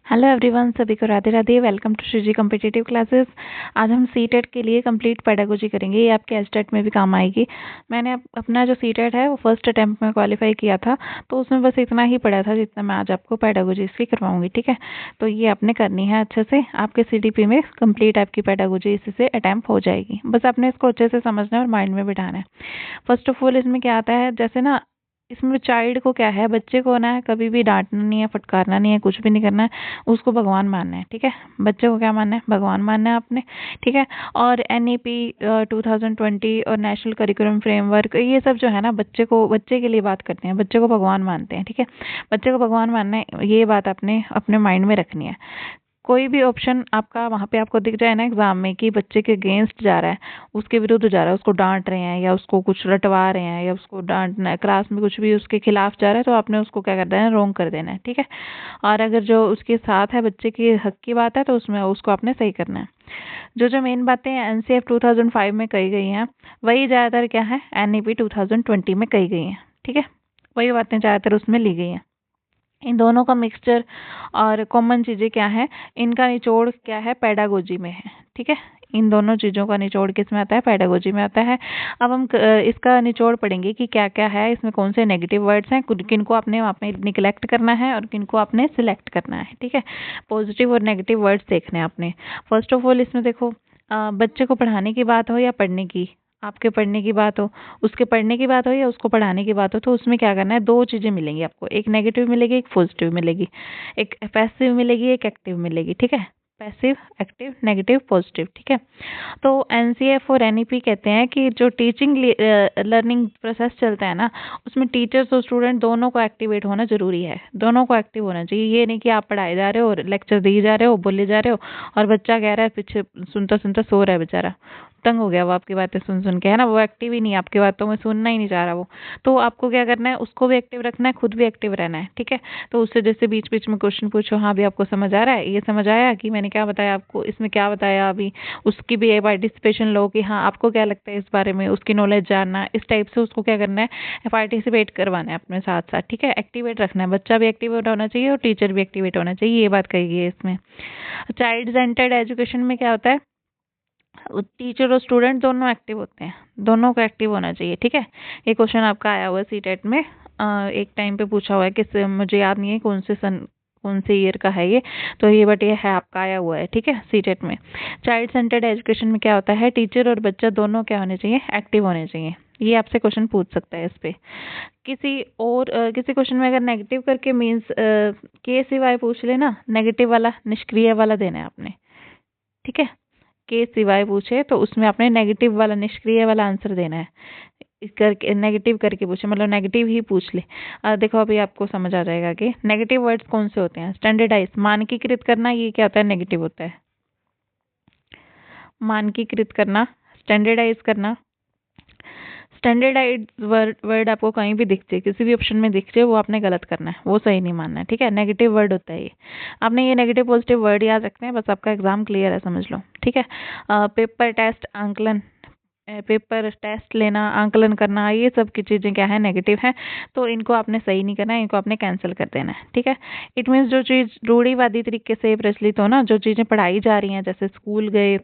Hello everyone, सभी को Radhe Radhe. Welcome to Shriji competitive classes. आज हम सीटेट के लिए कंप्लीट पेडागोजी करेंगे। ये आपके एस्टेट में भी काम आएगी। मैंने अपना जो सीटेट है वो फर्स्ट अटेम्प्ट में क्वालिफाई किया था, तो उसमें बस इतना ही पढ़ा था जितना मैं आज आपको पेडागोजी इसकी करवाऊंगी। ठीक है, तो ये आपने करनी है अच्छे से। आपके CDP में कंप्लीट आपकी पेडागोजी इससे अटेम्प्ट हो जाएगी। बस आपने इसको अच्छे से समझना है और माइंड में बिठाना है। फर्स्ट ऑफ ऑल इसमें क्या आता है, जैसे ना इसमें चाइल्ड को क्या है, बच्चे को ना है कभी भी डांटना नहीं है, फटकारना नहीं है, कुछ भी नहीं करना है, उसको भगवान मानना है। ठीक है, बच्चे को क्या मानना है, भगवान मानना है आपने। ठीक है, और NEP 2020 और नेशनल करिकुलम फ्रेमवर्क, ये सब जो है ना बच्चे के लिए बात करते हैं, बच्चे को भगवान मानते हैं। ठीक है, बच्चे को भगवान मानना है, ये बात आपने अपने माइंड में रखनी है। कोई भी ऑप्शन आपका वहाँ पे आपको दिख जाए ना एग्जाम में कि बच्चे के अगेंस्ट जा रहा है, उसके विरुद्ध जा रहा है, उसको डांट रहे हैं या उसको कुछ रटवा रहे हैं या उसको डांटना है, क्लास में कुछ भी उसके खिलाफ जा रहा है, तो आपने उसको क्या कर देना है, रोंग कर देना है। ठीक है, और अगर जो उसके साथ है, बच्चे के हक की बात है, तो उसमें उसको आपने सही करना है। जो जो मेन बातें NCF 2005 में कही गई हैं, वही ज़्यादातर क्या है NEP 2020 में कही गई हैं। ठीक है, वही बातें ज़्यादातर उसमें ली गई हैं। इन दोनों का मिक्सचर और कॉमन चीज़ें क्या है, इनका निचोड़ क्या है, पेडागोजी में है। ठीक है, इन दोनों चीज़ों का निचोड़ किस में आता है, पेडागोजी में आता है। अब हम इसका निचोड़ पढ़ेंगे कि क्या क्या है इसमें, कौन से नेगेटिव वर्ड्स हैं, किनको आपने वहाँ पे निगलेक्ट करना है और किनको आपने सिलेक्ट करना है। ठीक है, पॉजिटिव और नेगेटिव वर्ड्स देखने हैं आपने। फर्स्ट ऑफ ऑल इसमें देखो, बच्चे को पढ़ाने की बात हो या पढ़ने की, आपके पढ़ने की बात हो, उसके पढ़ने की बात हो या उसको पढ़ाने की बात हो, तो उसमें क्या करना है, दो चीज़ें मिलेंगी आपको, एक नेगेटिव मिलेगी, एक पॉजिटिव मिलेगी, एक पैसिव मिलेगी, एक एक्टिव मिलेगी। ठीक है, पैसिव, एक्टिव, नेगेटिव, पॉजिटिव। ठीक है, तो NCF और NEP कहते हैं कि जो टीचिंग लर्निंग प्रोसेस चलता है ना, उसमें टीचर्स और स्टूडेंट दोनों को एक्टिवेट होना जरूरी है, दोनों को एक्टिव होना चाहिए। ये नहीं कि आप पढ़ाए जा रहे हो और लेक्चर दिए जा रहे हो, बोले जा रहे हो, और बच्चा कह रहा है पीछे सुनता सुनता सो रहा है बेचारा, तंग हो गया वो आपकी बातें सुन सुन के, है ना, वो एक्टिव ही नहीं, आपकी बातों में सुनना ही नहीं चाह रहा वो। तो आपको क्या करना है, उसको भी एक्टिव रखना है, खुद भी एक्टिव रहना है। ठीक है, तो उससे जैसे बीच बीच में क्वेश्चन पूछो, हाँ भी आपको समझ आ रहा है, ये समझ आया कि मैंने क्या बताया आपको, इसमें क्या बताया अभी, उसकी भी पार्टिसिपेशन लो कि हाँ आपको क्या लगता है इस बारे में, उसकी नॉलेज जानना, इस टाइप से उसको क्या करना है, पार्टिसिपेट करवाना है अपने साथ साथ। ठीक है, एक्टिवेट रखना है, बच्चा भी एक्टिवेट होना चाहिए और टीचर भी एक्टिवेट होना चाहिए, ये बात कही गई है इसमें। चाइल्ड सेंटर्ड एजुकेशन में क्या होता है, टीचर और स्टूडेंट दोनों एक्टिव होते हैं, दोनों को एक्टिव होना चाहिए। ठीक है, ये क्वेश्चन आपका आया हुआ है सीटेट में, एक टाइम पे पूछा हुआ है कि मुझे याद नहीं है कौन से ईयर का है ये, तो ये बट ये है आपका आया हुआ है। ठीक है, सीटेट में चाइल्ड सेंटर्ड एजुकेशन में क्या होता है, टीचर और बच्चा दोनों क्या होने चाहिए, एक्टिव होने चाहिए। ये आपसे क्वेश्चन पूछ सकता है इस पे। किसी क्वेश्चन में अगर नेगेटिव करके मीन्स के सिवाय पूछ लेना, नेगेटिव वाला निष्क्रिय वाला देना है आपने। ठीक है, के सिवाय पूछे तो उसमें आपने नेगेटिव वाला निष्क्रिय वाला आंसर देना है। करके नेगेटिव करके पूछे मतलब नेगेटिव ही पूछ ले। देखो अभी आपको समझ आ जाएगा कि नेगेटिव वर्ड्स कौन से होते हैं। स्टैंडर्डाइज, मानकीकृत करना, ये क्या होता है, नेगेटिव होता है। मानकीकृत करना, स्टैंडर्डाइज करना। स्टैंडर्डाइज वर्ड आपको कहीं भी दिख जाए, किसी भी ऑप्शन में दिख जाए, वो आपने गलत करना है, वो सही नहीं मानना है। ठीक है, नेगेटिव वर्ड होता है ये। आपने ये नेगेटिव पॉजिटिव वर्ड याद रखते हैं, बस आपका एग्जाम क्लियर है, समझ लो। ठीक है, पेपर टेस्ट, आंकलन, पेपर टेस्ट लेना, आंकलन करना, ये सब की चीज़ें क्या है, नेगेटिव है, तो इनको आपने सही नहीं करना है, इनको आपने कैंसिल कर देना है। ठीक है, इट मीन्स जो चीज़ रूढ़िवादी तरीके से प्रचलित हो ना, जो चीज़ें पढ़ाई जा रही हैं, जैसे स्कूल गए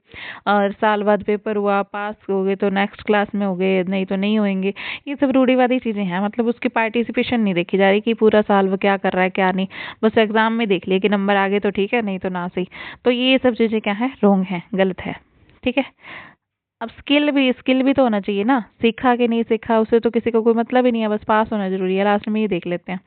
और साल बाद पेपर हुआ, पास हो गए तो नेक्स्ट क्लास में हो गए, नहीं तो नहीं होंगे, ये सब रूढ़िवादी चीज़ें हैं। मतलब उसकी पार्टिसिपेशन नहीं देखी जा रही कि पूरा साल वो क्या कर रहा है क्या नहीं, बस एग्जाम में देख लिया कि नंबर आ गए तो ठीक है, नहीं तो ना सही। तो ये सब चीज़ें क्या है, रॉन्ग है, गलत है। ठीक है, अब स्किल भी तो होना चाहिए ना, सीखा कि नहीं सीखा उससे तो किसी को कोई मतलब ही नहीं है, बस पास होना जरूरी है, लास्ट में ये देख लेते हैं।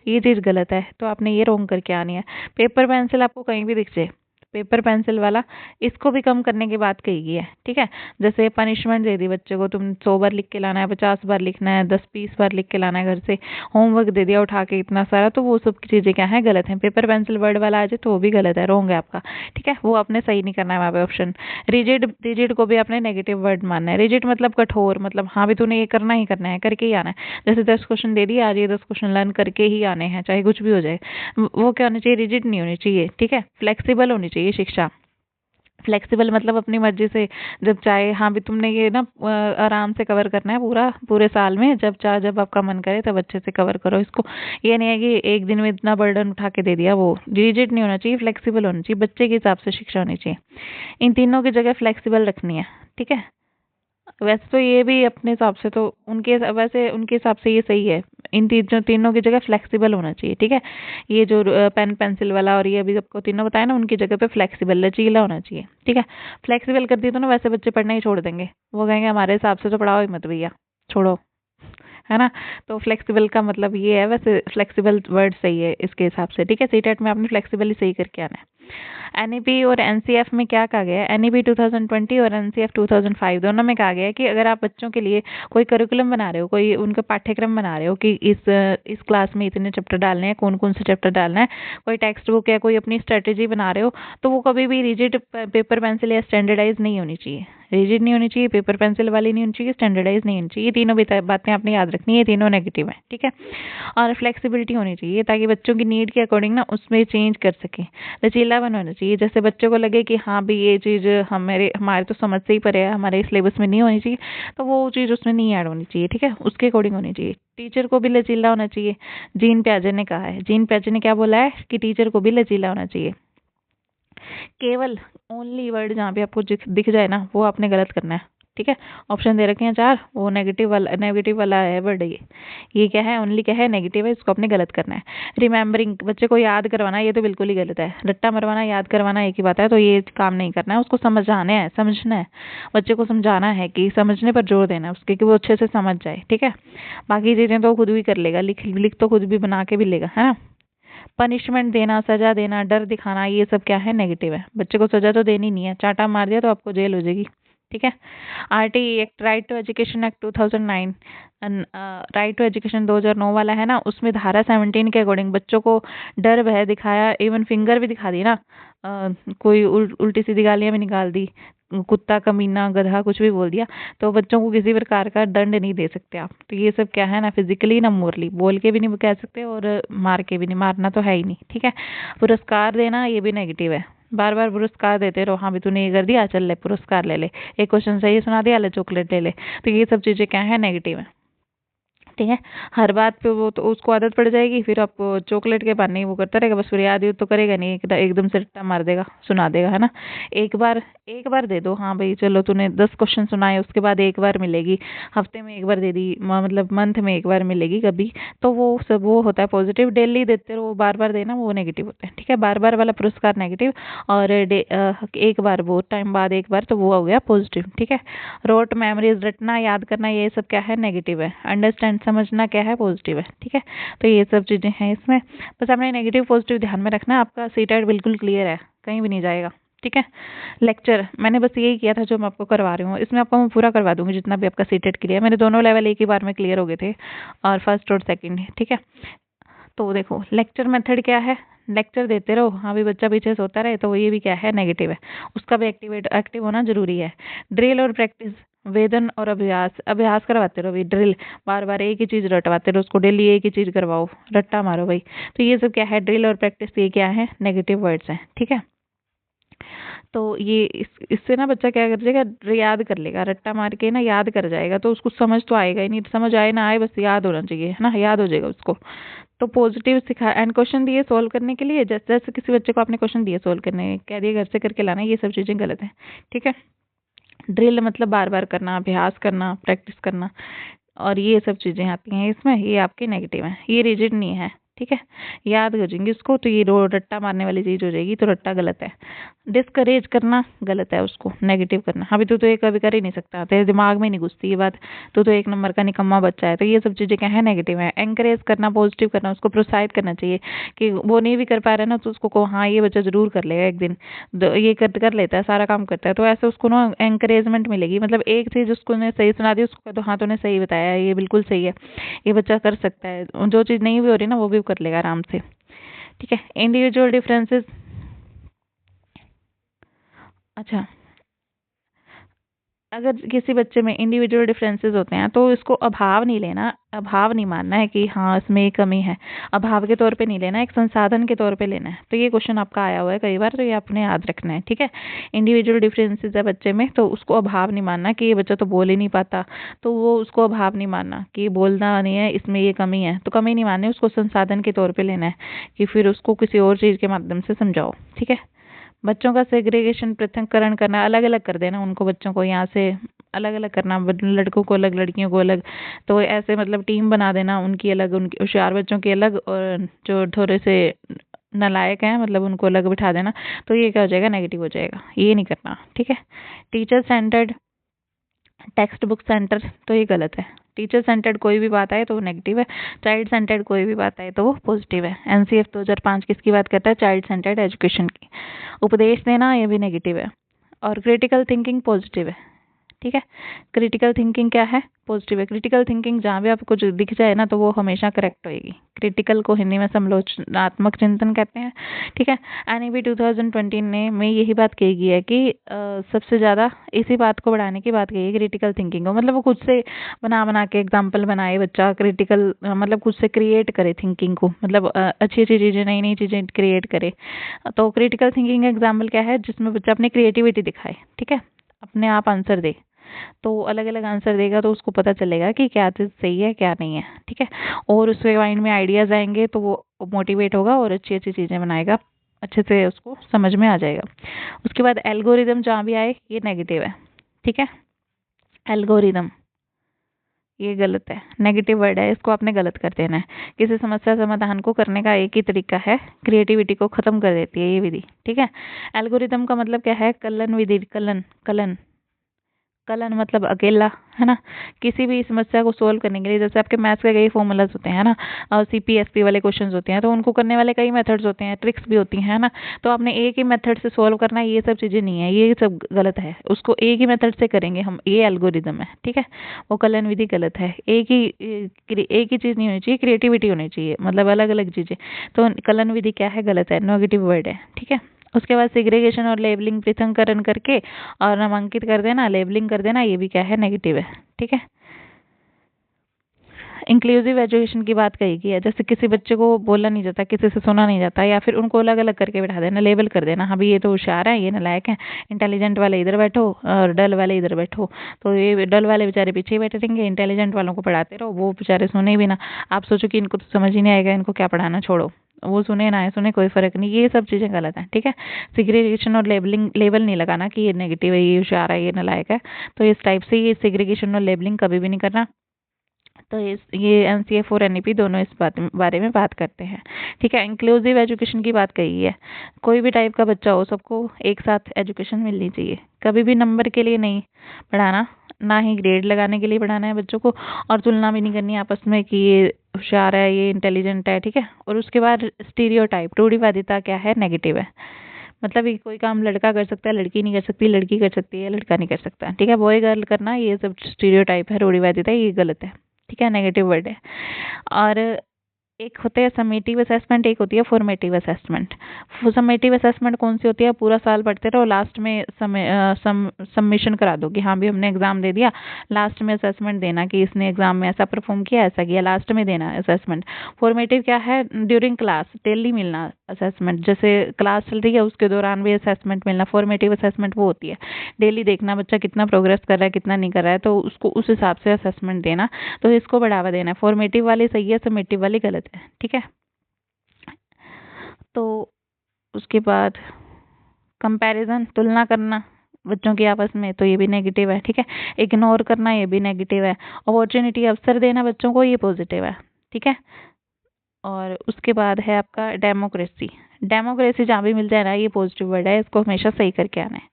ये चीज़ गलत है, तो आपने ये रोंग करके आनी है। पेपर पेंसिल आपको कहीं भी दिख जाए, पेपर पेंसिल वाला, इसको भी कम करने की बात कही गई है। ठीक है, जैसे पनिशमेंट दे दी बच्चे को, तुम 100 बार लिख के लाना है, 50 बार लिखना है, 10-20 बार लिख के लाना है घर से, होमवर्क दे दिया उठा के इतना सारा, तो वो सब चीज़ें क्या है, गलत है। पेपर पेंसिल वर्ड वाला आ जाए तो वो भी गलत है, रोंग है आपका। ठीक है, वो आपने सही नहीं करना है वहाँ पे ऑप्शन। रिजिड को भी आपने नेगेटिव वर्ड मानना है। रिजिड मतलब कठोर, मतलब हाँ भी तूने ये करना ही करना है, करके ही आना है। जैसे 10 क्वेश्चन दे दिए, आज ये 10 क्वेश्चन लर्न करके ही आने हैं, चाहे कुछ भी हो जाए। वो क्या होना चाहिए, रिजिड नहीं होनी चाहिए। ठीक है, फ्लेक्सिबल होनी चाहिए शिक्षा। फ्लेक्सिबल मतलब अपनी मर्जी से जब चाहे, हाँ भी तुमने ये ना आराम से कवर करना है पूरा पूरे साल में, जब चाहे जब आपका मन करे तब अच्छे से कवर करो इसको। ये नहीं है कि एक दिन में इतना बर्डन उठा के दे दिया। वो रिजिड नहीं होना चाहिए, फ्लेक्सिबल होना चाहिए, बच्चे के हिसाब से शिक्षा होनी चाहिए। इन तीनों की जगह फ्लेक्सिबल रखनी है, ठीक है। वैसे तो ये भी अपने हिसाब से तो वैसे उनके हिसाब से ये सही है। इन तीनों की जगह फ्लेक्सिबल होना चाहिए, ठीक है। ये जो पेन पेंसिल वाला और ये अभी सबको तीनों बताया ना, उनकी जगह पे फ्लेक्सिबल लचीला होना चाहिए, ठीक है। फ्लेक्सिबल कर दिया तो ना वैसे बच्चे पढ़ना ही छोड़ देंगे। वो कहेंगे हमारे हिसाब से तो पढ़ाओ ही मत भैया, छोड़ो, है ना। तो फ्लेक्सिबल का मतलब ये है, वैसे फ्लेक्सिबल वर्ड सही है इसके हिसाब से, ठीक है। सीटेट में आपने फ्लेक्सिबल ही सही करके आना है। एनईपी और एनसीएफ में क्या कहा गया है, एनईपी 2020 और एनसीएफ 2005 दोनों में कहा गया है कि अगर आप बच्चों के लिए कोई करिकुलम बना रहे हो, कोई उनका पाठ्यक्रम बना रहे हो कि इस क्लास में इतने चैप्टर डालने हैं, कौन कौन से चैप्टर डालना है, कोई टेक्स्ट बुक या कोई अपनी स्ट्रेटेजी बना रहे हो, तो वो कभी भी रिजिड पेपर पेंसिल या स्टैंडर्डाइज नहीं होनी चाहिए। रिजिड नहीं होनी चाहिए, पेपर पेंसिल वाली नहीं होनी चाहिए, स्टैंडर्डाइज नहीं होनी चाहिए। ये तीनों बातें आपने याद रखनी है, तीनों नेगेटिव है, ठीक है। और फ्लेक्सिबिलिटी होनी चाहिए ताकि बच्चों की नीड के अकॉर्डिंग ना उसमें चेंज कर सके। लचीलापन होना चाहिए, जैसे बच्चों को लगे कि हाँ भी ये चीज़ हमारे तो समझ से ही परे है, हमारे सिलेबस में नहीं होनी चाहिए, तो वो चीज़ उसमें नहीं ऐड होनी चाहिए, ठीक है। उसके अकॉर्डिंग होनी चाहिए। टीचर को भी लचीला होना चाहिए। जीन प्याजे ने कहा है, जीन प्याजे ने क्या बोला है कि टीचर को भी लचीला होना चाहिए। केवल ओनली वर्ड जहाँ पे आपको दिख जाए ना वो आपने गलत करना है, ठीक है। ऑप्शन दे रखे हैं 4, वो नेगेटिव वाला है वर्ड। ये क्या है, ओनली क्या है, नेगेटिव है, इसको आपने गलत करना है। रिमेम्बरिंग, बच्चे को याद करवाना, ये तो बिल्कुल ही गलत है। रट्टा मरवाना, याद करवाना एक ही बात है, तो ये काम नहीं करना है। उसको समझाना है, समझना है, बच्चे को समझाना है कि समझने पर जोर देना है उसके, कि वो अच्छे से समझ जाए, ठीक है। बाकी चीजें तो खुद भी कर लेगा, लिख तो खुद भी बना के भी लेगा, है ना। पनिशमेंट देना, सजा देना, डर दिखाना, ये सब क्या है, नेगेटिव है। बच्चे को सजा तो देनी नहीं है, चांटा मार दिया तो आपको जेल हो जाएगी, ठीक है। RTE act, right to education act 2009, right to education 2009 वाला है ना, उसमें धारा 17 के अकॉर्डिंग बच्चों को डर भय दिखाया, इवन फिंगर भी दिखा दी ना, कोई उल्टी सीधी गालियां भी निकाल दी, कुत्ता, कमीना, गधा, कुछ भी बोल दिया, तो बच्चों को किसी प्रकार का दंड नहीं दे सकते आप। तो ये सब क्या है ना, फिजिकली ना मोरली, बोल के भी नहीं कह सकते और मार के भी नहीं, मारना तो है ही नहीं, ठीक है। पुरस्कार देना, ये भी नेगेटिव है। बार बार पुरस्कार देते रहो, हाँ भी तूने ये कर दिया, चल ले पुरस्कार ले ले, एक क्वेश्चन सही सुना दिया, ले चॉकलेट ले ले। तो ये सब चीजें क्या है, नेगेटिव है, ठीक है। हर बात पे वो तो उसको आदत पड़ जाएगी, फिर आप चॉकलेट के बहाने वो करता रहेगा, बस फिर याद तो करेगा नहीं, एकदम से रट्टा मार देगा, सुना देगा, है ना। एक बार दे दो, हाँ भाई चलो तूने 10 क्वेश्चन सुनाए, उसके बाद एक बार मिलेगी, हफ्ते में एक बार दे दी, मतलब मंथ में एक बार मिलेगी कभी, तो वो सब वो होता है पॉजिटिव। डेली देते रहो, बार बार देना वो नेगेटिव होता है, ठीक है। बार बार वाला पुरस्कार नेगेटिव, और एक बार बहुत टाइम बाद एक बार, तो वो हो गया पॉजिटिव, ठीक है। रोट मेमोरीज, रटना, याद करना, ये सब क्या है, नेगेटिव है। अंडरस्टैंड, समझना क्या है, पॉजिटिव है, ठीक है। तो ये सब चीजें हैं इसमें, बस आपने नेगेटिव पॉजिटिव ध्यान में रखना है। आपका सीटेट बिल्कुल क्लियर है, कहीं भी नहीं जाएगा, ठीक है। लेक्चर मैंने बस यही किया था जो मैं आपको करवा रही हूँ, इसमें आपको मैं पूरा करवा दूंगी जितना भी आपका सीटेट क्लियर है। मेरे दोनों लेवल एक ही बार में क्लियर हो गए थे, और फर्स्ट और सेकंड, ठीक है। तो देखो लेक्चर मेथड क्या है, लेक्चर देते रहो, हाँ भी बच्चा पीछे सोता रहे, तो ये भी क्या है, नेगेटिव है। उसका भी एक्टिव होना जरूरी है। ड्रिल और प्रैक्टिस, वेदन और अभ्यास, अभ्यास करवाते रहो भाई, ड्रिल, बार बार एक ही चीज रटवाते रहो उसको, डेली एक ही चीज करवाओ, रट्टा मारो भाई। तो ये सब क्या है, ड्रिल और प्रैक्टिस, ये क्या है, नेगेटिव वर्ड्स हैं, ठीक है। तो ये इससे ना बच्चा क्या कर जाएगा, याद कर लेगा, रट्टा मार के ना याद कर जाएगा, तो उसको समझ तो आएगा ही नहीं, समझ आए ना आए, बस याद होना चाहिए, है ना, याद हो जाएगा उसको। तो पॉजिटिव सिखा, एंड क्वेश्चन दिए सोल्व करने के लिए, जैसे जैसे किसी बच्चे को आपने क्वेश्चन दिए सोल्व करने, कह दिए घर से करके लाना, ये सब चीजें गलत है, ठीक है। ड्रिल मतलब बार बार करना, अभ्यास करना, प्रैक्टिस करना, और ये सब चीजें आती हैं इसमें, ये आपके नेगेटिव है, ये रिजिड नहीं है, ठीक है। याद हो जाएंगे उसको, तो ये रट्टा मारने वाली चीज हो जाएगी, तो रट्टा गलत है। डिस्करेज करना गलत है, उसको नेगेटिव करना, अभी तू तो ये कभी कर ही नहीं सकता, तेरे दिमाग में नहीं घुसती ये बात, तू तो एक नंबर का निकम्मा बच्चा है, तो ये सब चीजें क्या है, नेगेटिव है। एंकरेज करना, पॉजिटिव करना, उसको प्रोत्साहित करना चाहिए, कि वो नहीं भी कर पा रहा है ना, तो उसको कहो हाँ ये बच्चा जरूर कर लेगा एक दिन, ये कर लेता है, सारा काम करता है, तो ऐसे उसको ना एंकरेजमेंट मिलेगी। मतलब एक चीज उसको ने सही सुना दी, उसको तो हाँ तूने सही बताया, ये बिल्कुल सही है, ये बच्चा कर सकता है, जो चीज नहीं भी हो रही ना वो भी कर लेगा आराम से, ठीक है। इंडिविजुअल डिफरेंसेस, अच्छा अगर किसी बच्चे में इंडिविजुअल डिफरेंसेस होते हैं तो इसको अभाव नहीं लेना, अभाव नहीं मानना है कि हाँ इसमें ये कमी है, अभाव के तौर पे नहीं लेना, एक संसाधन के तौर पे लेना है। तो ये क्वेश्चन आपका आया हुआ है कई बार, तो ये आपने याद रखना है, ठीक है। इंडिविजुअल डिफरेंसेस है बच्चे में तो उसको अभाव नहीं मानना कि ये बच्चा तो बोल ही नहीं पाता, तो वो उसको अभाव नहीं मानना कि बोलना नहीं है, इसमें ये कमी है, तो कमी नहीं माननी, उसको संसाधन के तौर पर लेना है कि फिर उसको किसी और चीज़ के माध्यम से समझाओ, ठीक है। बच्चों का सेग्रीगेशन, पृथक्करण करना, अलग अलग कर देना उनको, बच्चों को यहाँ से अलग अलग करना, लड़कों को अलग लड़कियों को अलग, तो ऐसे मतलब टीम बना देना, उनकी अलग, उनकी होशियार बच्चों की अलग, और जो थोड़े से नालायक हैं मतलब उनको अलग बिठा देना। तो ये क्या हो जाएगा, नेगेटिव हो जाएगा, ये नहीं करना, ठीक है। Teacher centred, text book centre, तो ये गलत है। टीचर सेंटर्ड कोई भी बात आए तो वो नेगेटिव है, चाइल्ड सेंटर्ड कोई भी बात आए तो वो पॉजिटिव है। एनसीएफ 2005 किसकी बात करता है, चाइल्ड सेंटर्ड एजुकेशन की। उपदेश देना ये भी नेगेटिव है, और क्रिटिकल थिंकिंग पॉजिटिव है, ठीक है। क्रिटिकल थिंकिंग क्या है, पॉजिटिव है। क्रिटिकल थिंकिंग जहाँ भी आपको कुछ दिख जाए ना तो वो हमेशा करेक्ट होएगी। क्रिटिकल को हिंदी में समालोचनात्मक चिंतन कहते हैं, ठीक है। एनईपी 2020 ने में यही बात कही गई है कि सबसे ज़्यादा इसी बात को बढ़ाने की बात कही है, क्रिटिकल थिंकिंग को, मतलब वो खुद से बना के एग्जाम्पल बनाए बच्चा, क्रिटिकल मतलब खुद से क्रिएट करे थिंकिंग को, मतलब अच्छी अच्छी चीज़ें, नई नई चीज़ें क्रिएट करे। तो क्रिटिकल थिंकिंग एग्जाम्पल क्या है, जिसमें बच्चा अपनी क्रिएटिविटी दिखाए, ठीक है, अपने आप आंसर दे, तो अलग अलग आंसर देगा तो उसको पता चलेगा कि क्या चीज़ सही है क्या नहीं है, ठीक है। और उसके माइंड में आइडियाज़ आएंगे तो वो मोटिवेट होगा और अच्छी अच्छी चीज़ें बनाएगा, अच्छे से उसको समझ में आ जाएगा। उसके बाद एल्गोरिदम जहाँ भी आए ये नेगेटिव है, ठीक है। एल्गोरिदम ये गलत है, नेगेटिव वर्ड है, इसको आपने गलत कर देना है। किसी समस्या समाधान को करने का एक ही तरीका है, क्रिएटिविटी को खत्म कर देती है ये विधि, ठीक है। एल्गोरिदम का मतलब क्या है, कलन विधि, कलन कलन कलन मतलब अकेला, है ना। किसी भी समस्या को सोल्व करने के लिए, जैसे आपके मैथ्स के कई फॉर्मूलाज होते हैं ना, और सीपीएसपी वाले क्वेश्चंस होते हैं, तो उनको करने वाले कई मेथड्स होते हैं, ट्रिक्स भी होती हैं, है ना। तो आपने एक ही मेथड से सोल्व करना है, ये सब चीज़ें नहीं है, ये सब गलत है। उसको एक ही मेथड से करेंगे हम, ये एल्गोरिदम है, ठीक है। वो कलन विधि गलत है, एक ही चीज़ नहीं होनी चाहिए, क्रिएटिविटी होनी चाहिए, मतलब अलग अलग चीज़ें। तो कलन विधि क्या है, गलत है, नेगेटिव वर्ड है, ठीक है। उसके बाद सेग्रीगेशन और लेबलिंग, पृथक्करण करके और नामांकित कर देना, लेबलिंग कर देना, ये भी क्या है, नेगेटिव है, ठीक है। इंक्लूसिव एजुकेशन की बात कही गई है, जैसे किसी बच्चे को बोलना नहीं जाता, किसी से सुना नहीं जाता, या फिर उनको अलग अलग करके बैठा देना, लेबल कर देना, हाँ भाई ये तो होशियार है, ये नालायक है, इंटेलिजेंट वाले इधर बैठो और डल वाले इधर बैठो। तो ये डल वाले बेचारे पीछे ही बैठे रहेंगे, इंटेलिजेंट वालों को पढ़ाते रहो, वो बेचारे सुने भी ना। आप सोचो कि इनको तो समझ ही नहीं आएगा, इनको क्या पढ़ाना, छोड़ो, वो सुने ना सुने कोई फर्क नहीं, ये सब चीज़ें गलत हैं, ठीक है। सिग्रीगेशन और लेबलिंग, लेबल नहीं लगाना कि ये नेगेटिव है, ये होशियार है, ये नालायक है, तो इस टाइप से ये सिग्रीगेशन और लेबलिंग कभी भी नहीं करना। तो ये एनसीएफ और एनईपी दोनों इस बारे में बात करते हैं, ठीक है। इंक्लूसिव एजुकेशन की बात कही है, कोई भी टाइप का बच्चा हो, सबको एक साथ एजुकेशन मिलनी चाहिए, कभी भी नंबर के लिए नहीं पढ़ाना, ना ही ग्रेड लगाने के लिए पढ़ाना है बच्चों को, और तुलना भी नहीं करनी आपस में कि ये होशियार है, ये इंटेलिजेंट है, ठीक है। और उसके बाद स्टीरियोटाइप, रूढ़िवादिता क्या है, नेगेटिव है, मतलब ये कोई काम लड़का कर सकता है, लड़की नहीं कर सकती, लड़की कर सकती है, लड़का नहीं कर सकता, ठीक है। बॉय गर्ल करना, ये सब स्टीरियोटाइप है, रूढ़िवादिता, ये गलत है, ठीक है, नेगेटिव वर्ड है। और एक होते हैं समेटिव असेसमेंट, एक होती है फॉर्मेटिव असेसमेंट। समेटिव असेसमेंट कौन सी होती है, पूरा साल पढ़ते रहो, लास्ट में सबमिशन करा दो कि हाँ भी हमने एग्जाम दे दिया, लास्ट में असेसमेंट देना कि इसने एग्जाम में ऐसा परफॉर्म किया, ऐसा किया, लास्ट में देना असेसमेंट। फॉर्मेटिव क्या है, ड्यूरिंग क्लास डेली मिलना असेसमेंट, जैसे क्लास चल रही है उसके दौरान भी असेसमेंट मिलना। फॉर्मेटिव असेसमेंट वो होती है डेली देखना बच्चा कितना प्रोग्रेस कर रहा है, कितना नहीं कर रहा है, तो उसको उस हिसाब से असेसमेंट देना, तो इसको बढ़ावा देना है। फॉर्मेटिव वाली सही है, समेटिव वाली गलत है, ठीक है। तो उसके बाद कंपैरिजन, तुलना करना बच्चों की आपस में, तो ये भी नेगेटिव है, ठीक है। इग्नोर करना, ये भी नेगेटिव है। अपॉर्चुनिटी, अवसर देना बच्चों को, ये पॉजिटिव है, ठीक है। और उसके बाद है आपका डेमोक्रेसी। डेमोक्रेसी जहाँ भी मिल जाए ना, ये पॉजिटिव वर्ड है, इसको हमेशा सही करके आना है।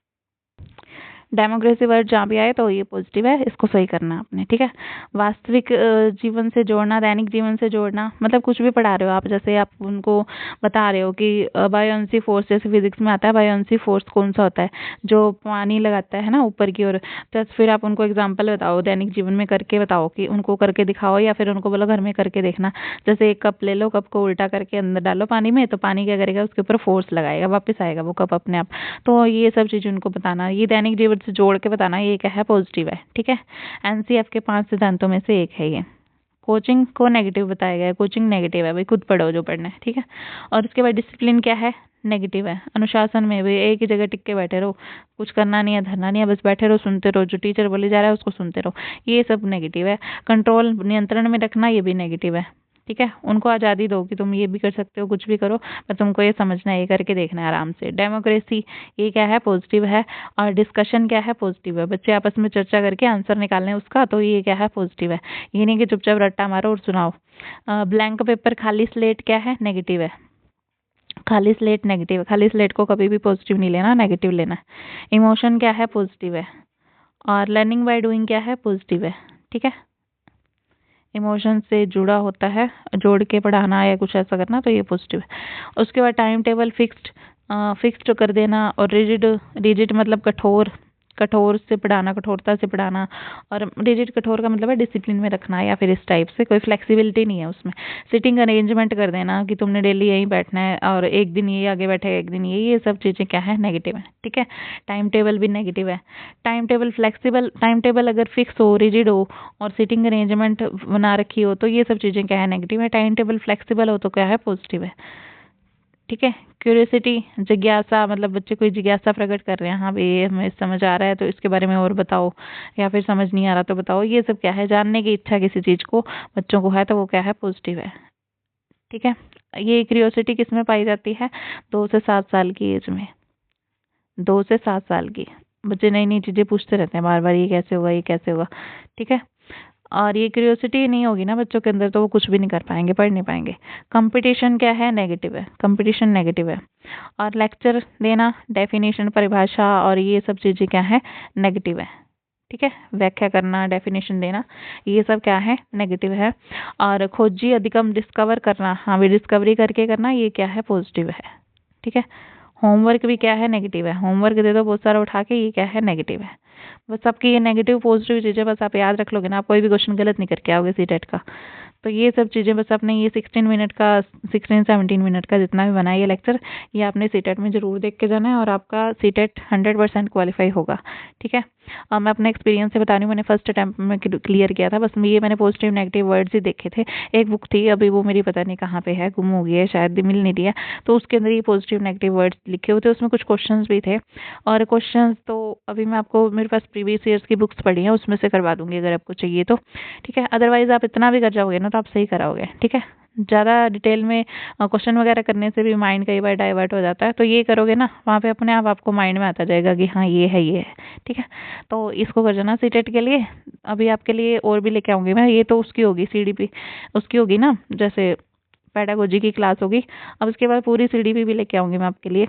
डेमोक्रेसी वर्ड जहाँ भी आए तो ये पॉजिटिव है, इसको सही करना है आपने, ठीक है। वास्तविक जीवन से जोड़ना, दैनिक जीवन से जोड़ना, मतलब कुछ भी पढ़ा रहे हो आप, जैसे आप उनको बता रहे हो कि बायोन्सी फोर्स, जैसे फिजिक्स में आता है बायोन्सी फोर्स कौन सा होता है, जो पानी लगाता है ना ऊपर की ओर, तो फिर आप उनको एग्जाम्पल बताओ, दैनिक जीवन में करके बताओ, कि उनको करके दिखाओ, या फिर उनको बोलो घर में करके देखना। जैसे एक कप ले लो, कप को उल्टा करके अंदर डालो पानी में, तो पानी क्या करेगा, उसके ऊपर फोर्स लगाएगा, वापस आएगा वो कप अपने आप। तो ये सब चीज़ उनको बताना, ये दैनिक वर्ड से जोड़ के बताना ये क्या है, पॉजिटिव है। ठीक है, एनसीएफ के 5 सिद्धांतों में से एक है ये। कोचिंग को नेगेटिव बताया गया है, कोचिंग नेगेटिव है भाई, खुद पढ़ो जो पढ़ना है। ठीक है, और उसके बाद डिसिप्लिन क्या है, नेगेटिव है। अनुशासन में भी एक ही जगह टिक के बैठे रहो, कुछ करना नहीं है, धरना नहीं है, बस बैठे रहो, सुनते रहो, जो टीचर बोले जा रहा है उसको सुनते रहो, ये सब नेगेटिव है। कंट्रोल, नियंत्रण में रखना, ये भी नेगेटिव है। ठीक है, उनको आज़ादी दो कि तुम ये भी कर सकते हो, कुछ भी करो, पर तुमको ये समझना है, ये करके देखना है आराम से। डेमोक्रेसी, ये क्या है, पॉजिटिव है। और डिस्कशन क्या है, पॉजिटिव है। बच्चे आपस में चर्चा करके आंसर निकालने उसका, तो ये क्या है, पॉजिटिव है। ये नहीं कि चुपचाप रट्टा मारो और सुनाओ। ब्लैंक पेपर, खाली स्लेट क्या है, नेगेटिव है। खाली स्लेट नेगेटिव है, खाली स्लेट को कभी भी पॉजिटिव नहीं लेना, नेगेटिव लेना है। इमोशन क्या है, पॉजिटिव है। और लर्निंग बाय डूइंग क्या है, पॉजिटिव है। ठीक है, इमोशन से जुड़ा होता है, जोड़ के पढ़ाना या कुछ ऐसा करना, तो ये पॉजिटिव है। उसके बाद टाइम टेबल फिक्स्ड कर देना, और रिजिड मतलब कठोर, कठोर से पढ़ाना, कठोरता से पढ़ाना। और रिजिड, कठोर का मतलब है डिसिप्लिन में रखना, या फिर इस टाइप से, कोई फ्लेक्सिबिलिटी नहीं है उसमें। सिटिंग अरेंजमेंट कर देना कि तुमने डेली यहीं बैठना है, और एक दिन ये आगे बैठे, एक दिन ये सब चीज़ें क्या है, नेगेटिव है। ठीक है, टाइम टेबल भी नेगेटिव है। Time table flexible, time table अगर फिक्स हो, रिजिड हो, और सिटिंग अरेंजमेंट बना रखी हो, तो ये सब चीज़ें क्या है, नेगेटिव है। टाइम टेबल फ्लेक्सिबल हो तो क्या है, पॉजिटिव है। ठीक है, क्यूरियोसिटी, जिज्ञासा, मतलब बच्चे कोई जिज्ञासा प्रकट कर रहे हैं, हाँ भाई ये हमें समझ आ रहा है तो इसके बारे में और बताओ, या फिर समझ नहीं आ रहा तो बताओ, ये सब क्या है, जानने की इच्छा किसी चीज़ को बच्चों को है, तो वो क्या है, पॉजिटिव है। ठीक है, ये क्यूरियोसिटी किस में पाई जाती है, 2 से 7 साल की एज में। 2 से 7 साल की बच्चे नई नई चीज़ें पूछते रहते हैं बार बार, ये कैसे होगा, ये कैसे होगा। ठीक है, और ये क्यूरियोसिटी नहीं होगी ना बच्चों के अंदर, तो वो कुछ भी नहीं कर पाएंगे, पढ़ नहीं पाएंगे। कंपटीशन क्या है, नेगेटिव है, कंपटीशन नेगेटिव है। और लेक्चर देना, डेफिनेशन, परिभाषा, और ये सब चीज़ें क्या है, नेगेटिव है। ठीक है, व्याख्या करना, डेफिनेशन देना, ये सब क्या है, नेगेटिव है। और खोजी, अधिगम, डिस्कवर करना, हाँ भी डिस्कवरी करके करना, ये क्या है, पॉजिटिव है। ठीक है, होमवर्क भी क्या है, नेगेटिव है। होमवर्क दे दो बहुत सारा उठा के, ये क्या है, नेगेटिव है। बस आपकी ये नेगेटिव पॉजिटिव चीज़ें बस आप याद रख लोगे ना, आप कोई भी क्वेश्चन गलत नहीं करके आओगे सीटेट का। तो ये सब चीज़ें बस आपने ये 16-17 मिनट का जितना भी बनाया ये लेक्चर, ये आपने सीटेट में जरूर देख के जाना है, और आपका सीटेट 100% क्वालिफाई होगा। ठीक है, मैं अपने एक्सपीरियंस से बता रही हूँ, मैंने फर्स्ट अटैम्प्ट में क्लियर किया था। बस ये मैंने पॉजिटिव नेगेटिव वर्ड्स ही देखे थे। एक बुक थी, अभी वो मेरी पता नहीं कहाँ पे है, गुम हो गई है शायद, मिल नहीं रही है, तो उसके अंदर ये पॉजिटिव नेगेटिव वर्ड्स लिखे हुए थे, उसमें कुछ क्वेश्चंस भी थे। और क्वेश्चंस तो अभी मैं आपको, मेरे पास प्रीवियस ईयर्स की बुक्स पढ़ी हैं, उसमें से करवा दूंगी अगर आपको चाहिए तो। ठीक है, अदरवाइज आप इतना भी कर जाओगे ना तो आप सही कराओगे। ठीक है, ज़्यादा डिटेल में क्वेश्चन वगैरह करने से भी माइंड कई बार डाइवर्ट हो जाता है, तो ये करोगे ना वहाँ पे अपने आप आपको माइंड में आता जाएगा कि हाँ ये है, ये है। ठीक है, तो इसको कर जाना सीटेट के लिए। अभी आपके लिए और भी लेके आऊँगी मैं, ये तो उसकी होगी सीडीपी, उसकी होगी ना, जैसे पेडागोजी की क्लास होगी। अब उसके बाद पूरी सीडीपी भी लेके आऊँगी मैं आपके लिए,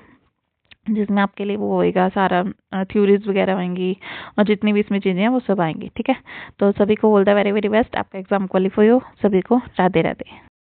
जिसमें आपके लिए वो होएगा सारा, थ्योरीज वगैरह आएंगी, और जितनी भी इसमें चीज़ें हैं वो सब आएंगी। ठीक है, तो सभी को all the very very best, आपका एग्जाम क्वालिफाई हो, सभी को राधे राधे।